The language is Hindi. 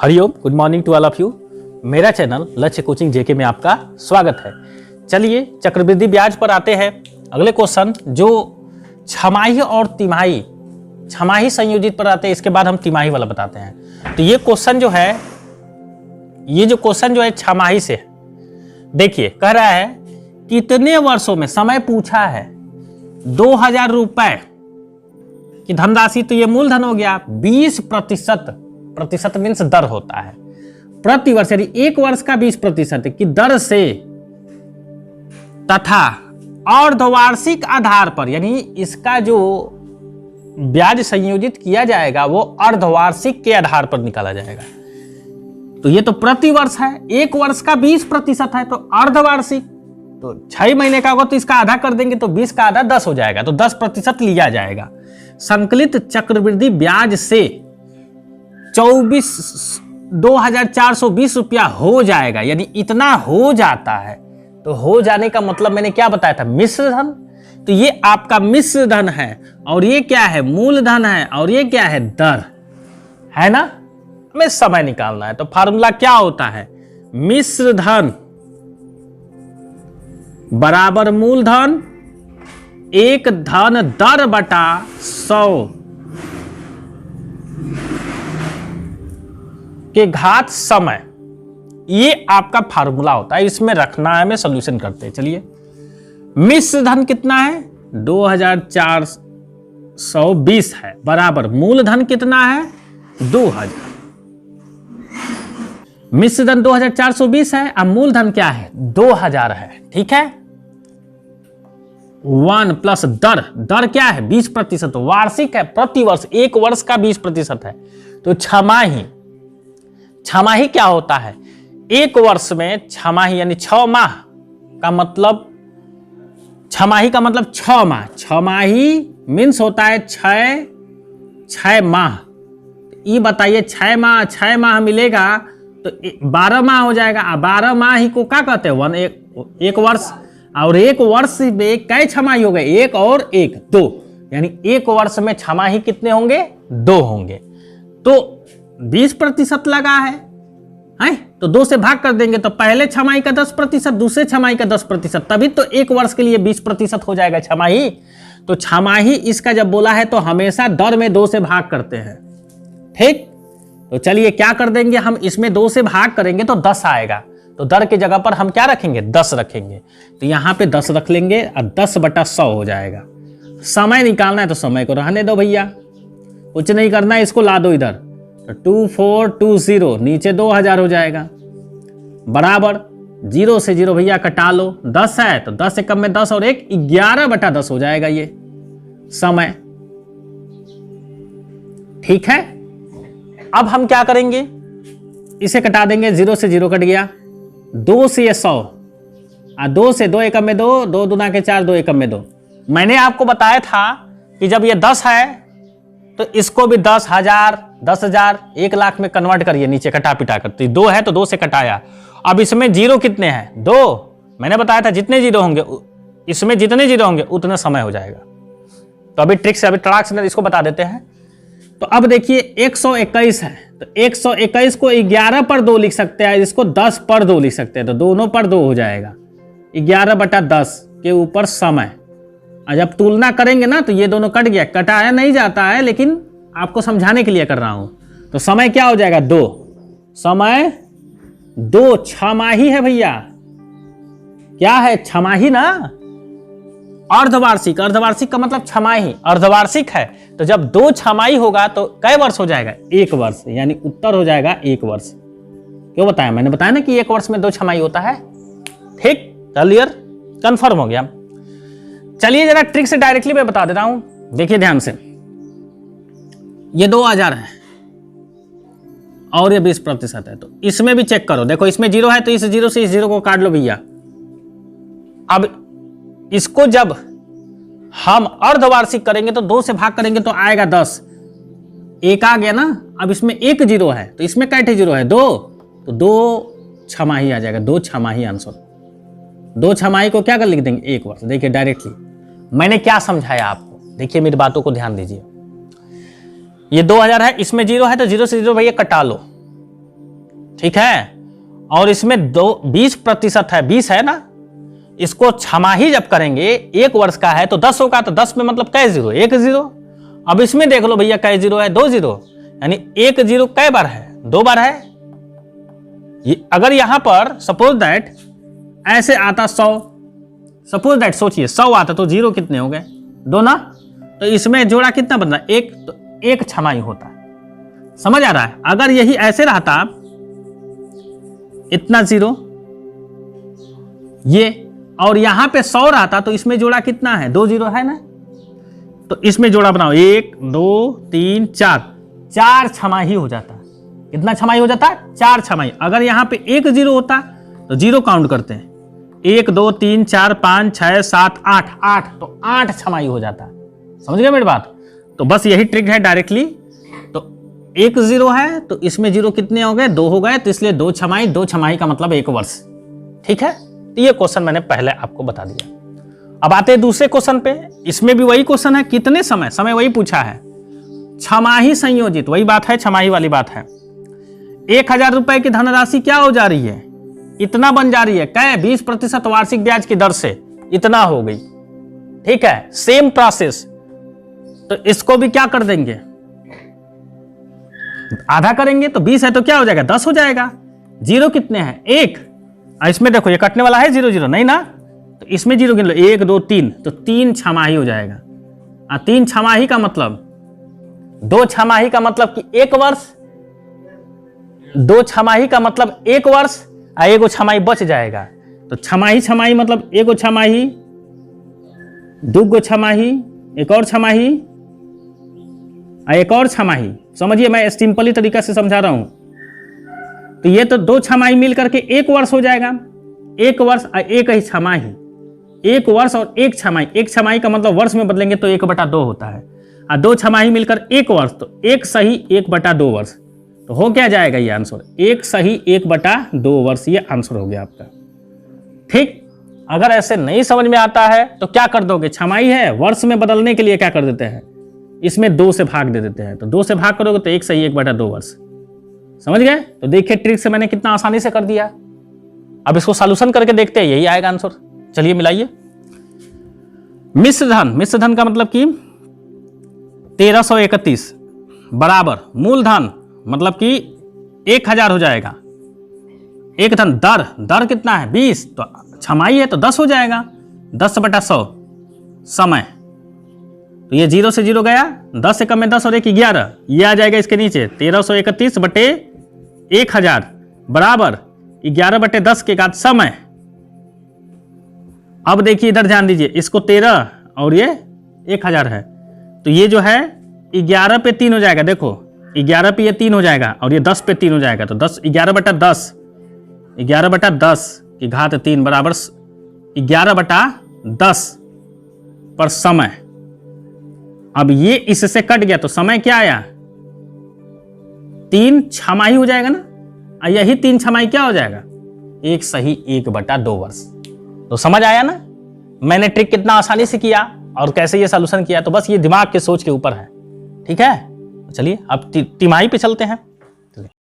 Hariom, good morning to all of you. मेरा चैनल लक्ष्य कोचिंग जेके में आपका स्वागत है। चलिए चक्रवृद्धि ब्याज पर आते हैं। अगले क्वेश्चन जो छमाही और तिमाही, छमाही संयोजित पर आते हैं, इसके बाद हम तिमाही वाला बताते हैं। तो ये क्वेश्चन जो है, ये जो क्वेश्चन जो है छमाही से, देखिए कह रहा है कितने वर्षों में, समय पूछा है 2000 रुपए की धनराशि, तो ये मूलधन हो गया 20%, प्रतिशत मीन्स दर होता है प्रति वर्ष, यानी एक वर्ष का 20% की दर से तथा अर्धवार्षिक आधार पर, यानी इसका जो ब्याज संयोजित किया जाएगा वो अर्धवार्षिक के आधार पर निकाला जाएगा। तो ये तो प्रति वर्ष है, एक वर्ष का 20% है, तो अर्धवार्षिक, तो 6 महीने का होगा तो इसका आधा कर देंगे तो 20 का आधा 10 हो जाएगा, तो 10% लिया जाएगा। संकलित चक्रवृद्धि ब्याज से 24,420 रुपया हो जाएगा, यानी इतना हो जाता है। तो हो जाने का मतलब मैंने क्या बताया था, मिश्र धन। तो ये आपका मिश्र धन है और ये क्या है, मूलधन है, और ये क्या है, दर है ना। हमें समय निकालना है, तो फार्मूला क्या होता है, मिश्र धन बराबर मूलधन एक धन दर बटा 100 के घात समय। ये आपका फार्मूला होता है, इसमें रखना है, हमें सॉल्यूशन करते हैं। चलिए, मिश्र धन कितना है, 2420 है, बराबर मूलधन कितना है, 2000। मिश्र धन 2420 है, अब मूलधन क्या है, 2000 है, ठीक है। 1 प्लस दर, दर क्या है 20%, वार्षिक है, प्रति वर्ष, एक वर्ष का 20% है। तो छमाही, छमाही क्या होता है, एक वर्ष में छमाही यानी 6 माह का मतलब, छमाही का मतलब 6 माह, छमाही मीन्स होता है 6 माह। ये बताइए 6 माह मिलेगा तो 12 माह हो जाएगा। 12 माह ही को क्या कहते हैं, एक वर्ष, और एक वर्ष में कई छमाही हो गए, एक और एक 2, यानी एक वर्ष में छमाही कितने होंगे, 2 होंगे। तो 20% लगा है, तो 2 से भाग कर देंगे तो पहले छमाही का 10%, दूसरे छमाही का 10%, तभी तो एक वर्ष के लिए 20% हो जाएगा छमाही। तो छमाही इसका जब बोला है तो हमेशा दर में 2 से भाग करते हैं, ठीक। तो चलिए क्या कर देंगे, हम इसमें 2 से भाग करेंगे तो 10 आएगा, तो दर के जगह पर हम क्या रखेंगे, 10 रखेंगे। तो यहां पे 10 रख लेंगे और 10/100 हो जाएगा। समय निकालना है तो समय को रहने दो भैया, कुछ नहीं करना है, इसको ला दो इधर, तो 2420 नीचे 2000 हो जाएगा, बराबर 0 से 0 भैया कटा लो, 10 है तो 10 से कम में 10 और 1, 11/10 हो जाएगा ये समय, ठीक है। अब हम क्या करेंगे, इसे कटा देंगे, 0 से 0 कट गया, 2 से 100, 2 से 2 एकम में 2, 2 दूना के 4, 2 एकम में 2। मैंने आपको बताया था कि जब ये 10 है तो इसको भी 10,000, 10,000, 1,00,000 में कन्वर्ट करिए, नीचे कटा पिटा कर। तो 2 है तो 2 से कटाया। अब इसमें जीरो कितने हैं, 2। मैंने बताया था जितने जीरो होंगे, इसमें जितने जीरो होंगे उतना समय हो जाएगा। तो अभी ट्रिक से, अभी तड़ाक से इसको बता देते हैं। तो अब देखिए 121 है, तो 121 को 11 पर 2 लिख सकते हैं, इसको 10 पर 2 लिख सकते हैं, तो दोनों पर 2 हो जाएगा। 11/10 के ऊपर समय। और जब तुलना करेंगे ना तो ये दोनों कट गया, कटाया नहीं जाता है, लेकिन आपको समझाने के लिए कर रहा हूं। तो समय क्या हो जाएगा, 2, समय 2 छमाही है भैया, क्या है, छमाही ना। अर्धवार्षिक, अर्धवार्षिक का मतलब छमाही, अर्धवार्षिक है, तो जब 2 छमाही होगा तो कै वर्ष हो जाएगा, 1 वर्ष, यानी उत्तर हो जाएगा 1 वर्ष। क्यों बताया, मैंने बताया ना कि 1 वर्ष में 2 छमाही होता है, ठीक, क्लियर, कंफर्म हो गया। चलिए जरा ट्रिक से डायरेक्टली मैं बता देता हूं, देखिए ध्यान से। ये 2000 है और ये 20% है, तो इसमें भी चेक करो, देखो इसमें 0 है तो इस 0 से इस 0 को काट लो भैया। अब इसको जब हम अर्धवार्षिक करेंगे तो 2 से भाग करेंगे तो आएगा 10, 1 आ गया ना। अब इसमें 1 0 है तो इसमें कैसे 0 है, 2, तो 2 छमाही आ जाएगा, 2 छमाही आंसर। 2 छमाही को क्या कर लिख देंगे, 1 वर्ष। देखिए डायरेक्टली मैंने क्या समझाया आपको, देखिए मेरी बातों को ध्यान दीजिए। ये 2000 है, इसमें 0 है तो 0 से 0 भैया कटा लो, ठीक है, और इसमें 20% है, 20 है ना, इसको छमाही जब करेंगे, एक वर्ष का है तो 10 होगा, तो 10 में मतलब कै जीरो, 1 जीरो। अब इसमें देख लो भैया कै जीरो है, 2 जीरो, यानी 1 जीरो कै बार है, 2 बार है। अगर यहां पर सपोज दैट ऐसे आता 100, सपोज दैट सोचिए 100 आता तो जीरो कितने हो गए, 2 ना, तो इसमें जोड़ा कितना बन रहा है, 1, तो 1 छमाही होता है। समझ आ रहा है? अगर यही ऐसे रहता इतना जीरो ये, और यहां पे 100 रहता तो इसमें जोड़ा कितना है, 2 जीरो है ना, तो इसमें जोड़ा बनाओ 1 2 3 4 छमाही हो जाता। कितना छमाही हो जाता? 4 छमाही। अगर यहां पे 1 जीरो होता तो जीरो काउंट करते हैं, 1 2 3 4 5 6 7 8, तो 8 छमाही हो जाता। समझ गए मेरी बात? तो बस यही ट्रिक है डायरेक्टली। तो 1 जीरो है तो इसमें जीरो कितने हो गए, 2 हो गए, तो इसलिए 2 छमाही, 2 छमाही का मतलब 1 वर्ष। ठीक है, तो ये क्वेश्चन मैंने पहले आपको बता दिया। अब आते हैं दूसरे क्वेश्चन पे। इसमें भी वही क्वेश्चन है, कितने समय वही पूछा है, छमाही संयोजित, वही बात है, छमाही वाली बात है। 1000 रुपए की धनराशि क्या हो जा रही है, इतना बन जा रही है, क्या 20% वार्षिक ब्याज की दर से इतना हो गई। ठीक है, सेम प्रोसेस। तो इसको भी क्या कर देंगे, आधा करेंगे, तो 20 है तो क्या हो जाएगा, 10 हो जाएगा। जीरो कितने हैं, 1। इसमें देखो ये कटने वाला है 0 0 नहीं ना, तो इसमें जीरो गिन लो, 1 2 3, तो 3 छमाही हो जाएगा। 3 छमाही का मतलब, 2 छमाही का मतलब कि 1 वर्ष, 2 छमाही का मतलब 1 वर्ष, 1 छमाही बच जाएगा। तो छमाही मतलब 1 छमाही, 2 छमाही, 1 और छमाही, 1 और छमाही। समझिए, मैं सिंपली तरीका से समझा रहा हूं। तो ये तो 2 छमाही मिल करके 1 वर्ष हो जाएगा, 1 वर्ष 1 ही छमाही, 1 वर्ष और 1 छमाही। 1 छमाही का मतलब वर्ष में बदलेंगे तो 1/2 होता है, और 2 छमाही मिलकर 1 वर्ष, तो 1 सही 1/2 वर्ष। तो हो क्या जाएगा ये आंसर, 1 सही 1/2 वर्ष, ये आंसर हो गया आपका। ठीक, अगर ऐसे नहीं समझ में आता है तो क्या कर दोगे, छमाही है, वर्ष में बदलने के लिए क्या कर देते हैं, इसमें 2 से भाग दे देते हैं। तो 2 से भाग करोगे तो 1 सही 1/2 वर्ष। समझ गए? तो देखिए ट्रिक से मैंने कितना आसानी से कर दिया। अब इसको सॉल्यूशन करके देखते हैं, यही आएगा आंसर। चलिए मिलाइए। मिश्र धन का मतलब कि 1331 बराबर मूलधन मतलब कि 1000 हो जाएगा। एक धन दर कितना है, 20, तो छमाही है तो 10 हो जाएगा, 10/100 समय। तो ये 0 से 0 गया, 10 से कम में 10 और 1 11, ये आ जाएगा इसके नीचे 1331 बटे 1000 बराबर 11/10 के घात समय। अब देखिए इधर ध्यान दीजिए, इसको 13 और ये 1000 है, तो ये जो है 11 पे 3 हो जाएगा। देखो 11 पे ये 3 हो जाएगा और ये 10 पे 3 हो जाएगा, तो 11/10 की घात 3 बराबर 11/10 पर समय। अब ये इससे कट गया तो समय क्या आया, 3 छमाही हो जाएगा ना, यही 3 छमाही क्या हो जाएगा, 1 सही 1/2 वर्ष। तो समझ आया ना मैंने ट्रिक कितना आसानी से किया और कैसे ये सॉल्यूशन किया। तो बस ये दिमाग के सोच के ऊपर है। ठीक है, चलिए अब तिमाही पे चलते हैं।